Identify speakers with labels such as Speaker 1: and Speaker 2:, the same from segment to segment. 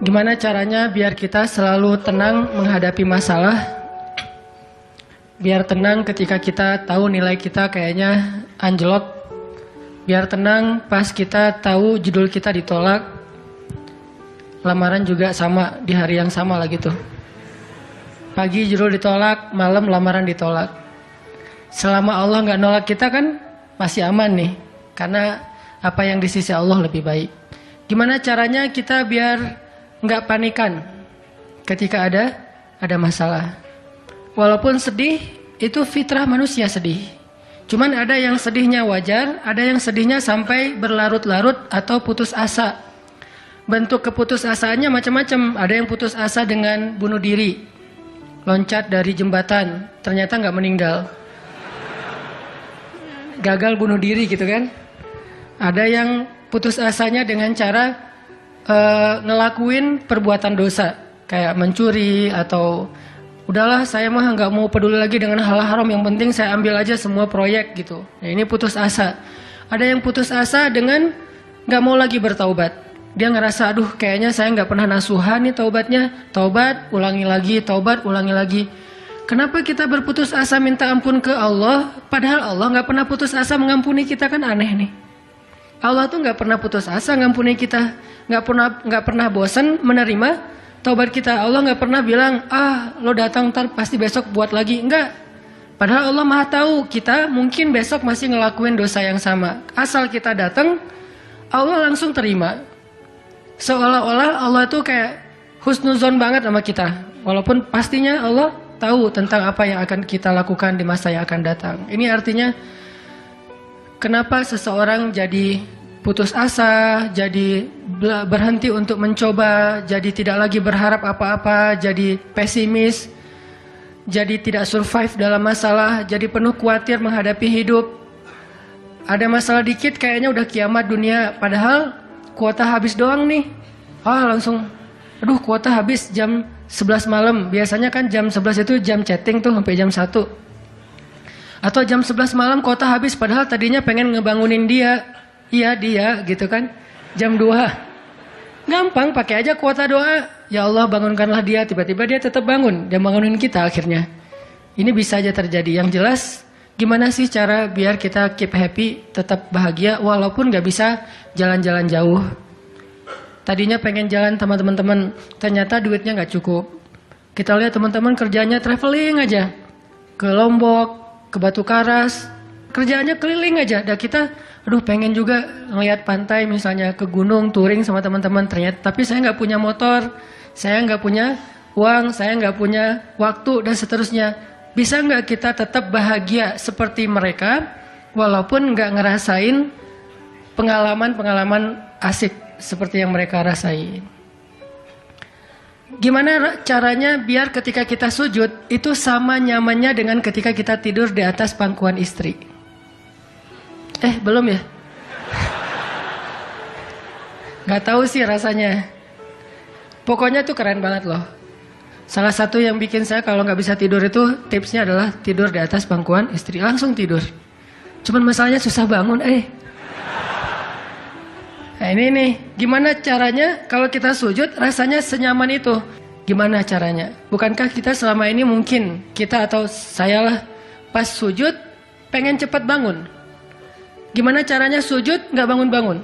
Speaker 1: Gimana caranya biar kita selalu tenang menghadapi masalah? Biar tenang ketika kita tahu nilai kita kayaknya anjlok. Biar tenang pas kita tahu judul kita ditolak. Lamaran juga sama, di hari yang sama lah gitu. Pagi judul ditolak, malam lamaran ditolak. Selama Allah nggak nolak kita kan masih aman nih. Karena apa yang di sisi Allah lebih baik. Gimana caranya kita biar nggak panikan ketika ada masalah? Walaupun sedih, itu fitrah manusia sedih. Cuman ada yang sedihnya wajar, ada yang sedihnya sampai berlarut-larut atau putus asa. Bentuk keputusasaannya macam-macam. Ada yang putus asa dengan bunuh diri, loncat dari jembatan, ternyata nggak meninggal, gagal bunuh diri gitu kan. Ada yang putus asanya dengan cara ngelakuin perbuatan dosa, kayak mencuri atau udahlah saya mah nggak mau peduli lagi dengan hal haram, yang penting saya ambil aja semua proyek gitu. Nah, ini putus asa. Ada yang putus asa dengan nggak mau lagi bertaubat. Dia ngerasa aduh kayaknya saya nggak pernah nasuhan nih taubatnya, taubat ulangi lagi, taubat ulangi lagi. Kenapa kita berputus asa minta ampun ke Allah, padahal Allah nggak pernah putus asa mengampuni kita? Kan aneh nih. Allah tuh nggak pernah putus asa ngampuni kita, nggak pernah bosan menerima taubat kita. Allah nggak pernah bilang lo datang ntar pasti besok buat lagi, enggak. Padahal Allah maha tahu kita mungkin besok masih ngelakuin dosa yang sama. Asal kita datang, Allah langsung terima. Seolah-olah Allah tuh kayak husnuzon banget sama kita, walaupun pastinya Allah tahu tentang apa yang akan kita lakukan di masa yang akan datang. Ini artinya kenapa seseorang jadi putus asa, jadi berhenti untuk mencoba, jadi tidak lagi berharap apa-apa, jadi pesimis, jadi tidak survive dalam masalah, jadi penuh khawatir menghadapi hidup. Ada masalah dikit kayaknya udah kiamat dunia, padahal kuota habis doang nih. Langsung, aduh kuota habis jam 11 malam. Biasanya kan jam 11 itu jam chatting tuh sampai jam 1. Atau jam 11 malam kuota habis, padahal tadinya pengen ngebangunin dia. Iya dia gitu kan. Jam 2. Gampang, pakai aja kuota doa. Ya Allah bangunkanlah dia, tiba-tiba dia tetap bangun. Dia bangunin kita akhirnya. Ini bisa aja terjadi. Yang jelas, gimana sih cara biar kita keep happy, tetap bahagia, walaupun gak bisa jalan-jalan jauh. Tadinya pengen jalan sama teman-teman, ternyata duitnya gak cukup. Kita lihat teman-teman kerjanya traveling aja. Ke Lombok, ke Batu Karas, kerjaannya keliling aja. Dan kita, aduh pengen juga ngeliat pantai misalnya, ke gunung, touring sama teman-teman. Ternyata, tapi saya gak punya motor, saya gak punya uang, saya gak punya waktu, dan seterusnya. Bisa nggak kita tetap bahagia seperti mereka, walaupun nggak ngerasain pengalaman-pengalaman asik seperti yang mereka rasain? Gimana caranya biar ketika kita sujud, itu sama nyamannya dengan ketika kita tidur di atas pangkuan istri? Belum ya? Nggak tahu sih rasanya. Pokoknya tuh keren banget loh. Salah satu yang bikin saya kalau nggak bisa tidur itu tipsnya adalah tidur di atas pangkuan istri, langsung tidur. Cuman masalahnya susah bangun. Nah ini nih, gimana caranya kalau kita sujud rasanya senyaman itu? Gimana caranya? Bukankah kita selama ini mungkin kita atau saya lah pas sujud pengen cepat bangun? Gimana caranya sujud nggak bangun-bangun?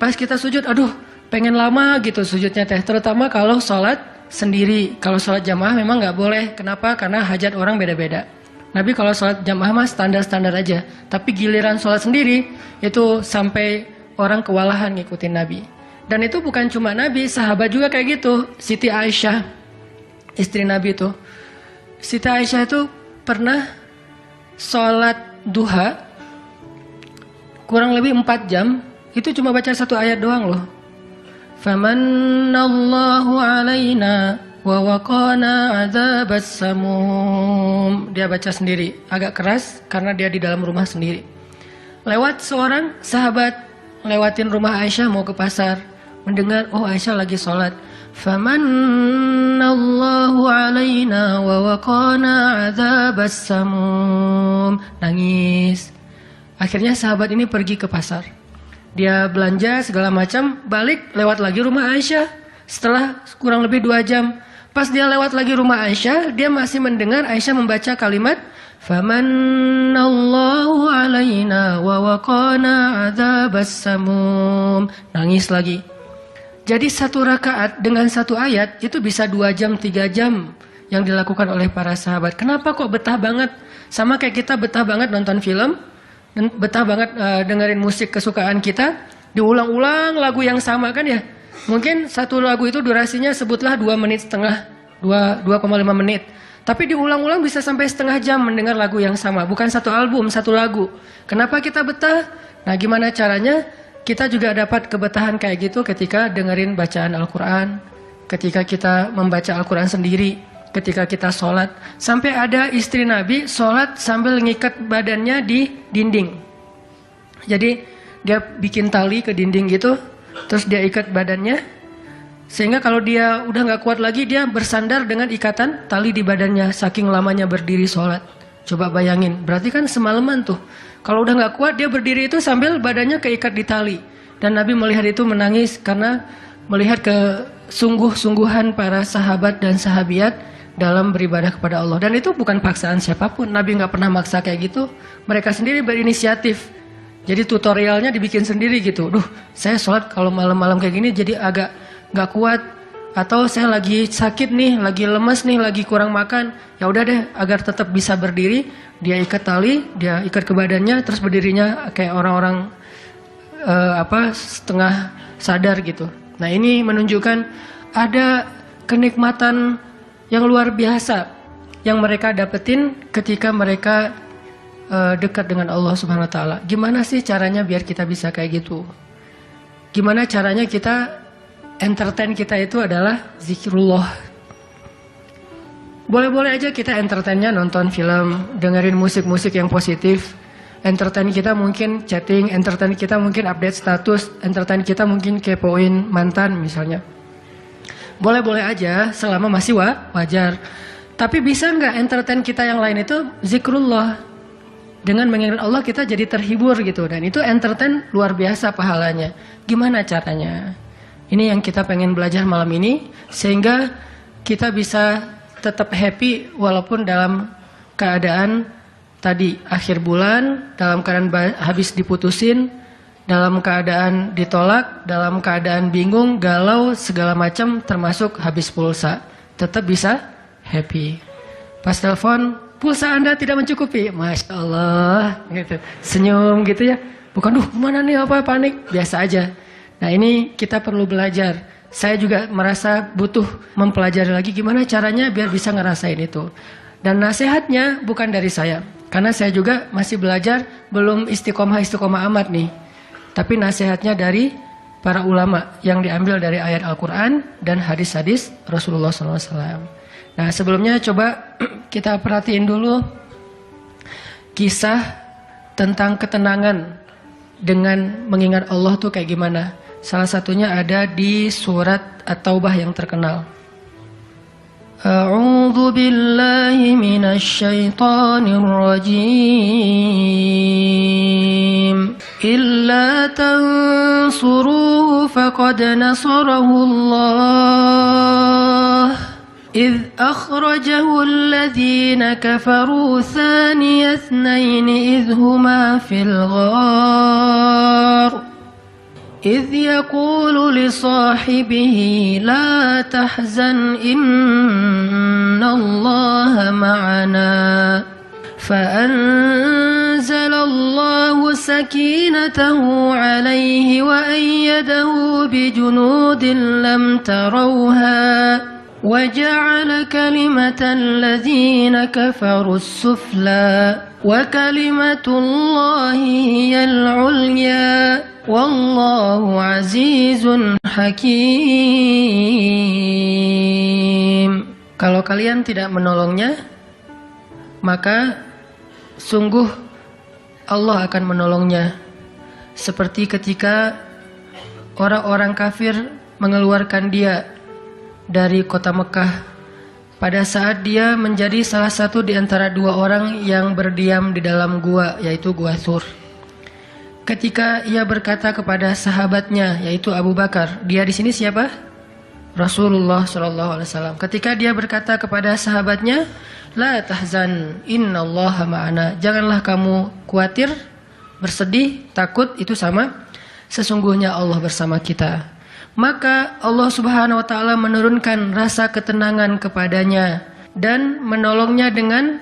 Speaker 1: Pas kita sujud, aduh pengen lama gitu sujudnya teh, terutama kalau sholat sendiri. Kalau sholat jamaah memang nggak boleh. Kenapa? Karena hajat orang beda-beda. Nabi kalau sholat jamaah mah standar-standar aja. Tapi giliran sholat sendiri itu sampai orang kewalahan ngikutin Nabi. Dan itu bukan cuma Nabi, sahabat juga kayak gitu. Siti Aisyah, istri Nabi itu. Siti Aisyah itu pernah sholat duha kurang lebih 4 jam. Itu cuma baca 1 ayat doang loh. Famanallahu alaina wa waqana adzabas samum. Dia baca sendiri, agak keras karena dia di dalam rumah sendiri. Lewat seorang sahabat, lewatin rumah Aisyah mau ke pasar, mendengar Aisyah lagi sholat. Famanallahu alaina wa waqana adzabas samum. Nangis. Akhirnya sahabat ini pergi ke pasar. Dia belanja segala macam, balik lewat lagi rumah Aisyah. Setelah kurang lebih 2 jam, pas dia lewat lagi rumah Aisyah, dia masih mendengar Aisyah membaca kalimat Famannallahu alaina wa waqana adzabas samum. Nangis lagi. Jadi 1 rakaat dengan 1 ayat itu bisa 2 jam, 3 jam yang dilakukan oleh para sahabat. Kenapa kok betah banget? Sama kayak kita betah banget nonton film, betah banget dengerin musik kesukaan kita, diulang-ulang lagu yang sama kan ya. Mungkin 1 lagu itu durasinya sebutlah 2,5 menit, 2,5 menit. Tapi diulang-ulang bisa sampai setengah jam mendengar lagu yang sama. Bukan 1 album, 1 lagu. Kenapa kita betah? Nah, gimana caranya? Kita juga dapat kebetahan kayak gitu ketika dengerin bacaan Al-Quran. Ketika kita membaca Al-Quran sendiri. Ketika kita sholat. Sampai ada istri Nabi sholat sambil ngikat badannya di dinding. Jadi dia bikin tali ke dinding gitu. Terus dia ikat badannya. Sehingga kalau dia udah gak kuat lagi, dia bersandar dengan ikatan tali di badannya. Saking lamanya berdiri sholat. Coba bayangin, berarti kan semalaman tuh. Kalau udah gak kuat, dia berdiri itu sambil badannya keikat di tali. Dan Nabi melihat itu menangis karena melihat kesungguh-sungguhan para sahabat dan sahabiat dalam beribadah kepada Allah. Dan itu bukan paksaan siapapun. Nabi gak pernah maksa kayak gitu. Mereka sendiri berinisiatif. Jadi tutorialnya dibikin sendiri gitu. Duh, saya sholat kalau malam-malam kayak gini jadi agak gak kuat. Atau saya lagi sakit nih, lagi lemes nih, lagi kurang makan. Ya udah deh, agar tetap bisa berdiri, dia ikat tali, dia ikat ke badannya, terus berdirinya kayak orang-orang setengah sadar gitu. Nah, ini menunjukkan ada kenikmatan yang luar biasa yang mereka dapetin ketika mereka dekat dengan Allah Subhanahu wa taala. Gimana sih caranya biar kita bisa kayak gitu? Gimana caranya kita entertain kita itu adalah zikrullah. Boleh-boleh aja kita entertainnya nonton film, dengerin musik-musik yang positif. Entertain kita mungkin chatting, entertain kita mungkin update status, entertain kita mungkin kepoin mantan misalnya. Boleh-boleh aja selama masih wajar. Tapi bisa nggak entertain kita yang lain itu zikrullah? Dengan mengingat Allah kita jadi terhibur gitu. Dan itu entertain luar biasa pahalanya. Gimana caranya? Ini yang kita pengen belajar malam ini. Sehingga kita bisa tetap happy walaupun dalam keadaan tadi akhir bulan, dalam keadaan habis diputusin, dalam keadaan ditolak, dalam keadaan bingung, galau, segala macam termasuk habis pulsa. Tetap bisa happy. Pas telepon, pulsa Anda tidak mencukupi. Masya Allah, gitu. Senyum gitu ya. Bukan, mana nih apa panik. Biasa aja. Nah, ini kita perlu belajar. Saya juga merasa butuh mempelajari lagi gimana caranya biar bisa ngerasain itu. Dan nasihatnya bukan dari saya. Karena saya juga masih belajar, belum istiqomah amat nih. Tapi nasihatnya dari para ulama yang diambil dari ayat Al-Quran dan hadis-hadis Rasulullah SAW. Nah, sebelumnya coba kita perhatiin dulu kisah tentang ketenangan dengan mengingat Allah tuh kayak gimana. Salah satunya ada di surat At-Taubah yang terkenal. A'udzu billahi minasy syaithanir rajim. Illa tansuruhu faqad nasarahu Allah. إذ أخرجه الذين كفروا ثاني اثنين إذ هما في الغار إذ يقول لصاحبه لا تحزن إن الله معنا فأنزل الله سكينته عليه وأيده بجنود لم تروها وجعل كلمة الذين كفروا السفلى وكلمة الله هي العليا والله عزيز حكيم. Kalau kalian tidak menolongnya, maka sungguh Allah akan menolongnya. Seperti ketika orang-orang kafir mengeluarkan dia dari kota Mekah pada saat dia menjadi salah satu di antara 2 orang yang berdiam di dalam gua, yaitu gua Thur. Ketika ia berkata kepada sahabatnya, yaitu Abu Bakar, dia di sini siapa? Rasulullah Shallallahu Alaihi Wasallam ketika dia berkata kepada sahabatnya, la tahzan, innallaha ma'ana. Janganlah kamu khawatir, bersedih, takut, itu sama. Sesungguhnya Allah bersama kita. Maka Allah Subhanahu Wa Taala menurunkan rasa ketenangan kepadanya dan menolongnya dengan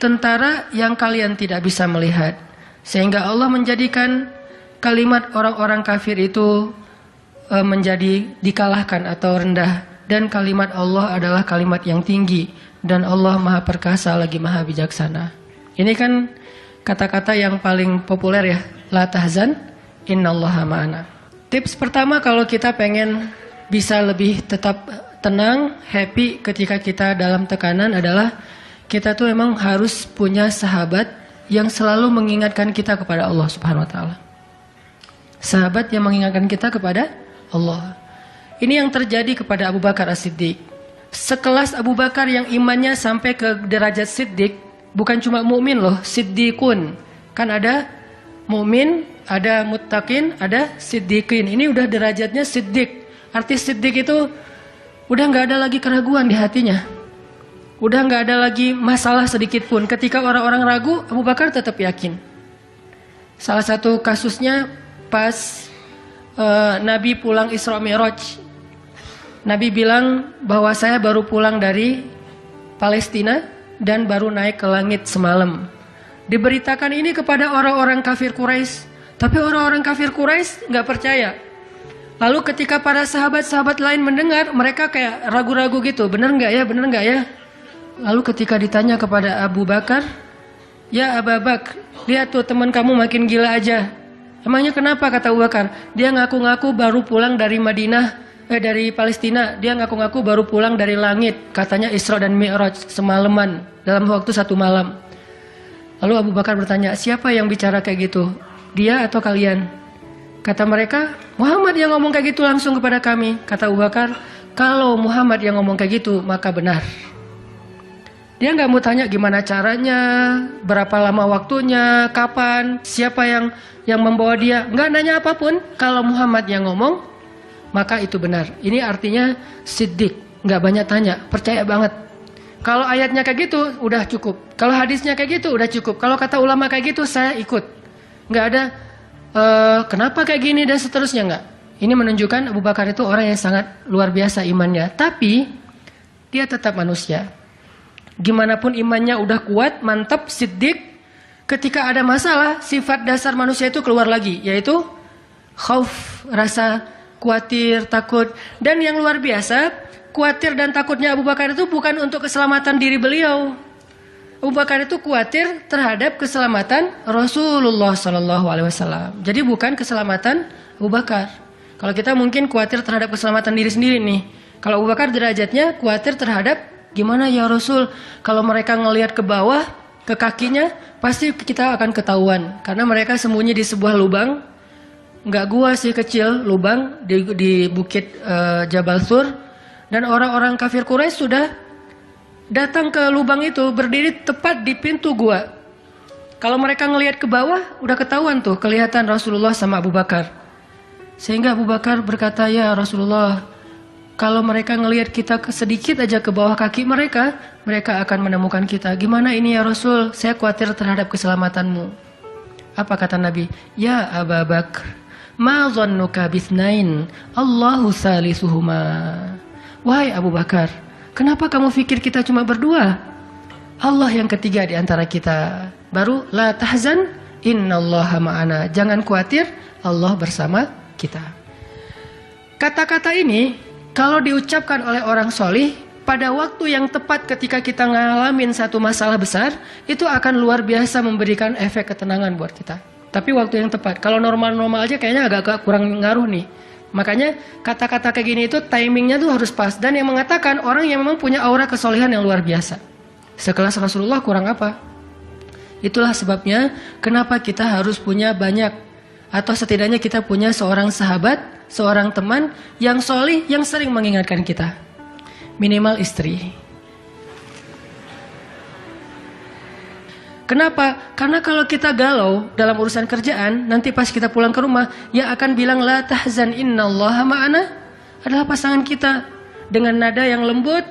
Speaker 1: tentara yang kalian tidak bisa melihat. Sehingga Allah menjadikan kalimat orang-orang kafir itu menjadi dikalahkan atau rendah, dan kalimat Allah adalah kalimat yang tinggi, dan Allah Maha Perkasa lagi Maha Bijaksana. Ini kan kata-kata yang paling populer ya, la tahzan innallaha ma'ana. Tips pertama kalau kita pengen bisa lebih tetap tenang, happy ketika kita dalam tekanan adalah kita tuh emang harus punya sahabat yang selalu mengingatkan kita kepada Allah Subhanahu wa taala. Sahabat yang mengingatkan kita kepada Allah. Ini yang terjadi kepada Abu Bakar As-Siddiq. Sekelas Abu Bakar yang imannya sampai ke derajat Siddiq, bukan cuma mukmin loh, Siddiqun. Kan ada mukmin, ada muttaqin, ada siddiqin. Ini udah derajatnya Siddiq. Arti Siddiq itu udah nggak ada lagi keraguan di hatinya. Udah nggak ada lagi masalah sedikit pun. Ketika orang-orang ragu, Abu Bakar tetap yakin. Salah satu kasusnya pas Nabi pulang Isra Mi'raj. Nabi bilang bahwa saya baru pulang dari Palestina dan baru naik ke langit semalam. Diberitakan ini kepada orang-orang kafir Quraisy, tapi orang-orang kafir Quraisy nggak percaya. Lalu ketika para sahabat-sahabat lain mendengar, mereka kayak ragu-ragu gitu, benar nggak ya, benar nggak ya? Lalu ketika ditanya kepada Abu Bakar, ya Abu Bakar, lihat tuh teman kamu makin gila aja. Emangnya kenapa, kata Abu Bakar? Dia ngaku-ngaku baru pulang dari dari Palestina. Dia ngaku-ngaku baru pulang dari langit. Katanya Isra dan Mi'raj semalaman, dalam waktu 1 malam. Lalu Abu Bakar bertanya, siapa yang bicara kayak gitu? Dia atau kalian? Kata mereka, Muhammad yang ngomong kayak gitu langsung kepada kami. Kata Abu Bakar, kalau Muhammad yang ngomong kayak gitu, maka benar. Dia nggak mau tanya gimana caranya, berapa lama waktunya, kapan, siapa yang membawa dia. Nggak nanya apapun. Kalau Muhammad yang ngomong, maka itu benar. Ini artinya siddiq, nggak banyak tanya, percaya banget. Kalau ayatnya kayak gitu, udah cukup. Kalau hadisnya kayak gitu, udah cukup. Kalau kata ulama kayak gitu, saya ikut. Nggak ada kenapa kayak gini dan seterusnya, nggak. Ini menunjukkan Abu Bakar itu orang yang sangat luar biasa imannya. Tapi dia tetap manusia. Gimana pun imannya udah kuat, mantap, siddiq, ketika ada masalah, sifat dasar manusia itu keluar lagi, yaitu khauf, rasa khawatir, takut. Dan yang luar biasa, khawatir dan takutnya Abu Bakar itu bukan untuk keselamatan diri beliau. Abu Bakar itu khawatir terhadap keselamatan Rasulullah SAW. Jadi bukan keselamatan Abu Bakar. Kalau kita mungkin khawatir terhadap keselamatan diri sendiri nih. Kalau Abu Bakar derajatnya khawatir terhadap gimana ya Rasul, kalau mereka ngelihat ke bawah, ke kakinya, pasti kita akan ketahuan. Karena mereka sembunyi di sebuah lubang, nggak gua sih, kecil, lubang di bukit Jabal Sur. Dan orang-orang kafir Quraisy sudah datang ke lubang itu, berdiri tepat di pintu gua. Kalau mereka ngelihat ke bawah, udah ketahuan tuh, kelihatan Rasulullah sama Abu Bakar. Sehingga Abu Bakar berkata, ya Rasulullah, kalau mereka ngelihat kita sedikit aja ke bawah kaki mereka, mereka akan menemukan kita. Gimana ini ya Rasul? Saya khawatir terhadap keselamatanmu. Apa kata Nabi? Ya Abu Bakar, ma dhannuka bithnain, Allahu salisuhuma. Wahai Abu Bakar, kenapa kamu pikir kita cuma berdua? Allah yang ketiga di antara kita. Baru la tahzan, innallaha ma'ana. Jangan khawatir, Allah bersama kita. Kata-kata ini kalau diucapkan oleh orang solih, pada waktu yang tepat ketika kita ngalamin satu masalah besar, itu akan luar biasa memberikan efek ketenangan buat kita. Tapi waktu yang tepat, kalau normal-normal aja kayaknya agak kurang ngaruh nih. Makanya kata-kata kayak gini itu timingnya tuh harus pas. Dan yang mengatakan orang yang memang punya aura kesolehan yang luar biasa. Sekelas Rasulullah kurang apa? Itulah sebabnya kenapa kita harus punya banyak, atau setidaknya kita punya seorang sahabat, seorang teman yang solih, yang sering mengingatkan kita. Minimal istri. Kenapa? Karena kalau kita galau dalam urusan kerjaan, nanti pas kita pulang ke rumah, yang akan bilang la tahzan innallaha ma'ana adalah pasangan kita. dengan nada yang lembut,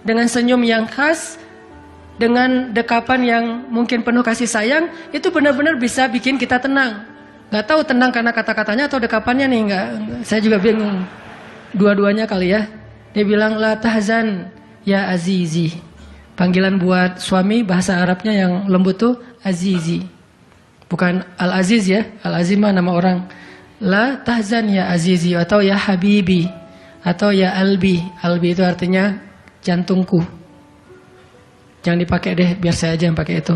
Speaker 1: dengan senyum yang khas, dengan dekapan yang mungkin penuh kasih sayang, itu benar-benar bisa bikin kita tenang. Gak tahu tenang karena kata-katanya atau dekapannya nih, nggak. Saya juga bingung. Dua-duanya kali ya. Dia bilang, la tahzan ya azizi. Panggilan buat suami bahasa Arabnya yang lembut tuh azizi. Bukan al-aziz ya. Al-aziz mah nama orang. La tahzan ya azizi atau ya habibi atau ya albi. Albi itu artinya jantungku. Jangan dipakai deh, biar saya aja yang pakai itu.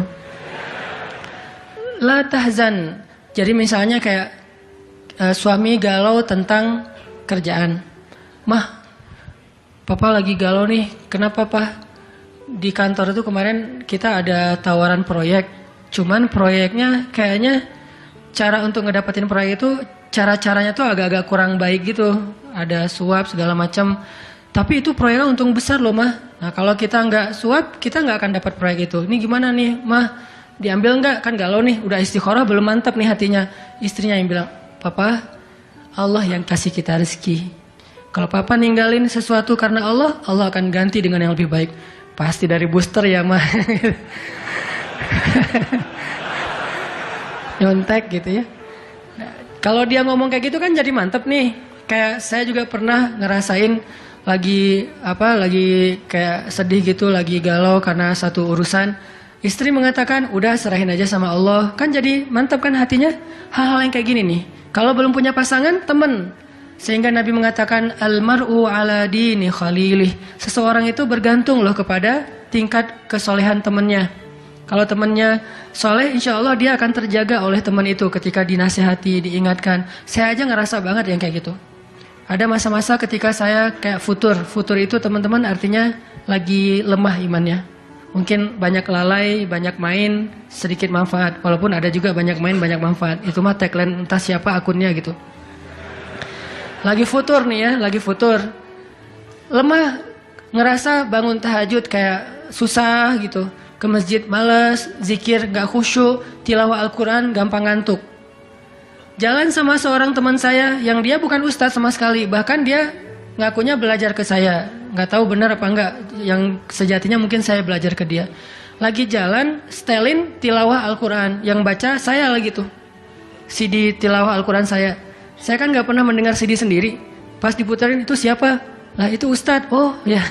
Speaker 1: La tahzan. Jadi misalnya kayak suami galau tentang kerjaan. Mah, papa lagi galau nih. Kenapa, Pak? Di kantor itu kemarin kita ada tawaran proyek. Cuman proyeknya kayaknya cara untuk ngedapetin proyek itu cara-caranya tuh agak-agak kurang baik gitu. Ada suap segala macam. Tapi itu proyeknya untung besar loh, Mah. Nah, kalau kita nggak suap, kita nggak akan dapat proyek itu. Ini gimana nih, Mah? Diambil nggak? Kan galau nih, udah istikharah belum mantap nih hatinya. Istrinya yang bilang, Papa, Allah yang kasih kita rezeki. Kalau Papa ninggalin sesuatu karena Allah, Allah akan ganti dengan yang lebih baik. Pasti dari booster ya, Mah. Nyontek gitu ya. Nah, kalau dia ngomong kayak gitu kan jadi mantep nih. Kayak saya juga pernah ngerasain lagi kayak sedih gitu, lagi galau karena satu urusan. Istri mengatakan, udah serahin aja sama Allah. Kan jadi mantap kan hatinya. Hal-hal yang kayak gini nih. Kalau belum punya pasangan, temen. Sehingga Nabi mengatakan, Al-mar'u ala dini khalilih. Seseorang itu bergantung loh kepada tingkat kesolehan temennya. Kalau temennya soleh, insya Allah dia akan terjaga oleh teman itu ketika dinasihati, diingatkan. Saya aja ngerasa banget yang kayak gitu. Ada masa-masa ketika saya kayak futur. Futur itu teman-teman artinya lagi lemah imannya. Mungkin banyak lalai, banyak main, sedikit manfaat. Walaupun ada juga banyak main, banyak manfaat. Itu mah tagline entah siapa akunnya gitu. Lagi futur nih ya, lagi futur. Lemah, ngerasa bangun tahajud kayak susah gitu. Ke masjid males, zikir gak khusyuk, tilawah Al-Quran gampang ngantuk. Jalan sama seorang teman saya yang dia bukan ustadz sama sekali. Bahkan dia ngakunya belajar ke saya. Nggak tahu benar apa enggak. Yang sejatinya mungkin saya belajar ke dia. Lagi jalan, setelin tilawah Al-Quran. Yang baca saya lagi tuh. CD tilawah Al-Quran saya. Saya kan nggak pernah mendengar CD sendiri. Pas diputerin itu siapa? Lah itu ustadz. Oh ya.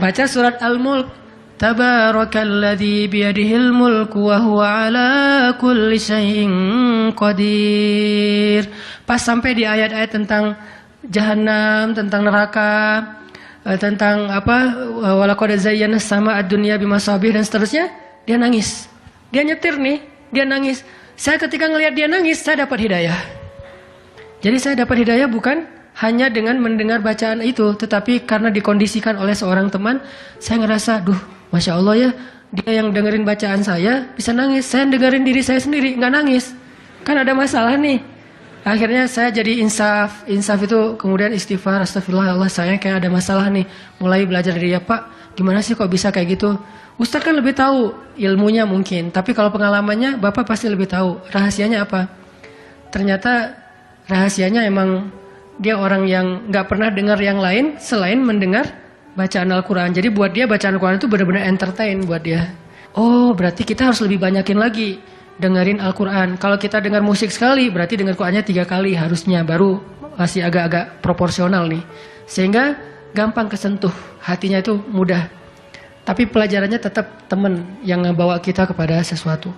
Speaker 1: Baca surat Al-Mulk. Tabarakalladzi biyadihil mulku wa huwa ala kulli syai'in qadir. Pas sampai di ayat-ayat tentang Jahannam, tentang neraka, tentang walaqad zayyana sama ad-dunya bimasabih dan seterusnya, dia nangis. Dia nyetir nih, dia nangis. Saya ketika ngelihat dia nangis, saya dapat hidayah. Jadi saya dapat hidayah bukan hanya dengan mendengar bacaan itu, tetapi karena dikondisikan oleh seorang teman, saya ngerasa, duh, Masya Allah ya, dia yang dengerin bacaan saya bisa nangis. Saya dengerin diri saya sendiri, nggak nangis. Kan ada masalah nih. Akhirnya saya jadi insaf itu kemudian istighfar, astagfirullah Allah saya kayak ada masalah nih. Mulai belajar dari dia, Pak, gimana sih kok bisa kayak gitu? Ustadz kan lebih tahu ilmunya mungkin, tapi kalau pengalamannya Bapak pasti lebih tahu. Rahasianya apa? Ternyata rahasianya emang dia orang yang nggak pernah dengar yang lain selain mendengar bacaan Al-Quran. Jadi buat dia bacaan Al-Quran itu benar-benar entertain buat dia. Oh, berarti kita harus lebih banyakin lagi dengerin Al-Quran. Kalau kita dengar musik sekali, berarti dengar Qurannya 3 kali harusnya. Baru masih agak-agak proporsional nih. Sehingga gampang kesentuh. Hatinya itu mudah. Tapi pelajarannya tetap teman yang ngebawa kita kepada sesuatu.